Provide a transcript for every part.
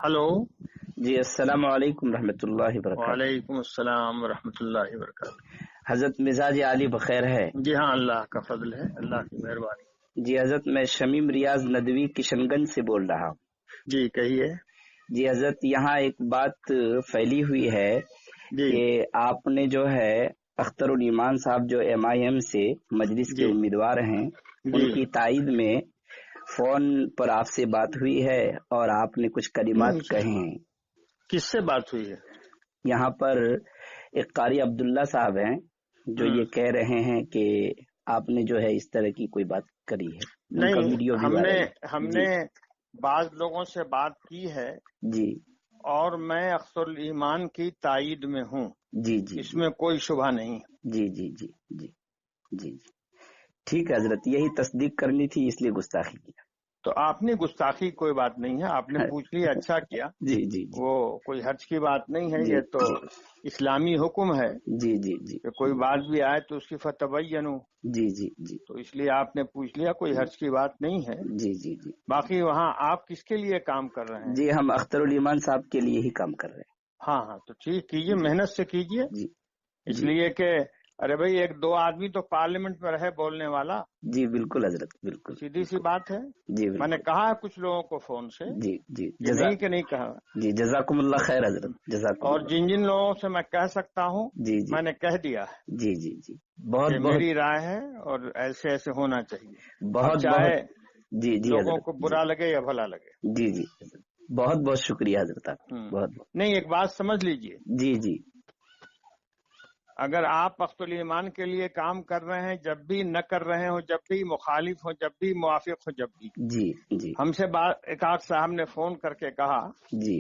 Hello جی السلام علیکم رحمۃ اللہ وبرکاتہ۔ وعلیکم السلام ورحمۃ اللہ وبرکاتہ۔ حضرت مزاج علی بخیر ہے؟ جی ہاں، اللہ کا فضل ہے، اللہ کی مہربانی۔ جی حضرت، میں شمیم ریاض ندوی کشن گنج سے بول رہا ہوں۔ جی کہیے۔ جی حضرت، یہاں ایک بات پھیلی ہوئی ہے جی کہ آپ نے جو ہے اختر الایمان صاحب جو ایم آئی ایم سے مجلس کے جی امیدوار ہیں، جی ان کی تائید میں فون پر آپ سے بات ہوئی ہے اور آپ نے کچھ کلمات کہے ہیں۔ کس سے بات ہوئی ہے؟ یہاں پر ایک قاری عبداللہ صاحب ہیں جو یہ کہہ رہے ہیں کہ آپ نے جو ہے اس طرح کی کوئی بات کری ہے، ان کا نہیں، ویڈیو بھی وائرل ہے۔ ہم جی نے بعض لوگوں سے بات کی ہے جی اور میں اختر الایمان کی تائید میں ہوں، جی جی اس میں کوئی شبہ نہیں۔ جی جی جی جی جی جی ٹھیک ہے حضرت، یہی تصدیق کرنی تھی، اس لیے گستاخی کیا۔ تو آپ نے گستاخی کوئی بات نہیں ہے، آپ نے پوچھ لیا، اچھا کیا۔ جی جی جی وہ کوئی حرج کی بات نہیں ہے، جی یہ تو جی اسلامی حکم ہے جی جی جی کہ کوئی بات بھی آئے تو اس کی فتبینوا، جی جی جی تو اس لیے آپ نے پوچھ لیا، کوئی حرج کی بات نہیں ہے۔ جی جی جی باقی وہاں آپ کس کے لیے کام کر رہے ہیں؟ جی ہم اختر الایمان صاحب کے لیے ہی کام کر رہے ہاں تو ٹھیک، کیجئے، ہیں۔ محنت سے کیجئے، جی اس جی لیے کہ ارے بھائی ایک دو آدمی تو پارلیمنٹ میں رہے بولنے والا، جی بالکل حضرت، بالکل سیدھی سی بالکل بات ہے۔ جی میں نے بالکل کہا ہے کچھ لوگوں کو فون سے، جی جی یہ نہیں کہ نہیں کہا، جی جزاکم اللہ خیر حضرت، جزاکم اور اللہ۔ جن لوگوں سے میں کہہ سکتا ہوں جی جی میں نے کہہ دیا ہے جی جی جی بہت کہ بہت میری رائے ہے اور ایسے ایسے ہونا چاہیے، اب بہت چاہے بہت جی جی لوگوں حضرت، کو جی برا لگے یا بھلا لگے۔ جی جی حضرت، بہت بہت شکریہ حضرت، آپ کا بہت بہت۔ نہیں، ایک بات سمجھ لیجئے، جی جی اگر آپ اختر الایمان کے لیے کام کر رہے ہیں، جب بھی نہ کر رہے ہو، جب بھی مخالف ہو، جب بھی موافق ہو، جب بھی جی جی ہم سے ایک آدھ صاحب نے فون کر کے کہا جی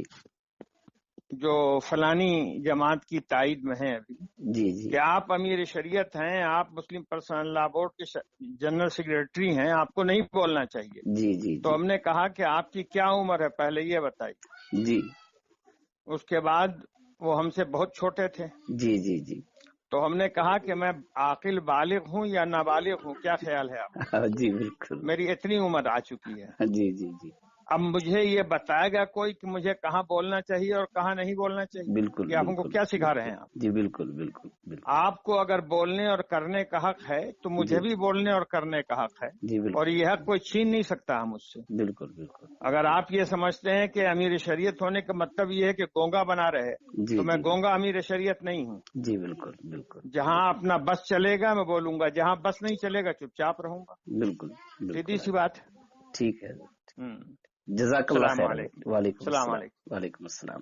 جو فلانی جماعت کی تائید میں ہیں ابھی، جی جی کہ آپ امیر شریعت ہیں، آپ مسلم پرسنل لا بورڈ کے جنرل سیکریٹری ہیں، آپ کو نہیں بولنا چاہیے۔ جی جی تو ہم نے کہا کہ آپ کی کیا عمر ہے پہلے یہ بتائیے۔ جی اس کے بعد وہ ہم سے بہت چھوٹے تھے، جی جی جی تو ہم نے کہا کہ میں عاقل بالغ ہوں یا نابالغ ہوں، کیا خیال ہے آپ؟ جی بالکل، میری اتنی عمر آ چکی ہے، جی جی جی اب مجھے یہ بتائے گا کوئی کہ مجھے کہاں بولنا چاہیے اور کہاں نہیں بولنا چاہیے؟ بالکل یہ آپ کو بالکل کیا سکھا رہے ہیں آپ؟ جی بالکل بالکل بالکل آپ کو اگر بولنے اور کرنے کا حق ہے تو مجھے جی بھی بولنے اور کرنے کا حق ہے، جی اور بالکل یہ حق کوئی چھین نہیں سکتا ہے مجھ سے۔ بالکل بالکل اگر آپ یہ سمجھتے ہیں کہ امیر شریعت ہونے کا مطلب یہ ہے کہ گونگا بنا رہے، جی تو میں جی گونگا امیر شریعت نہیں ہوں۔ جی بالکل بالکل جہاں اپنا بس چلے گا میں بولوں گا، جہاں بس نہیں چلے گا چپ چاپ رہوں گا، بالکل سیدھی بالکل سی بات ہے۔ ٹھیک ہے، جزاک اللہ السلام خیر علیکم۔ حضرت، وعلیکم السلام السلام، علیکم۔ وعلیکم السلام۔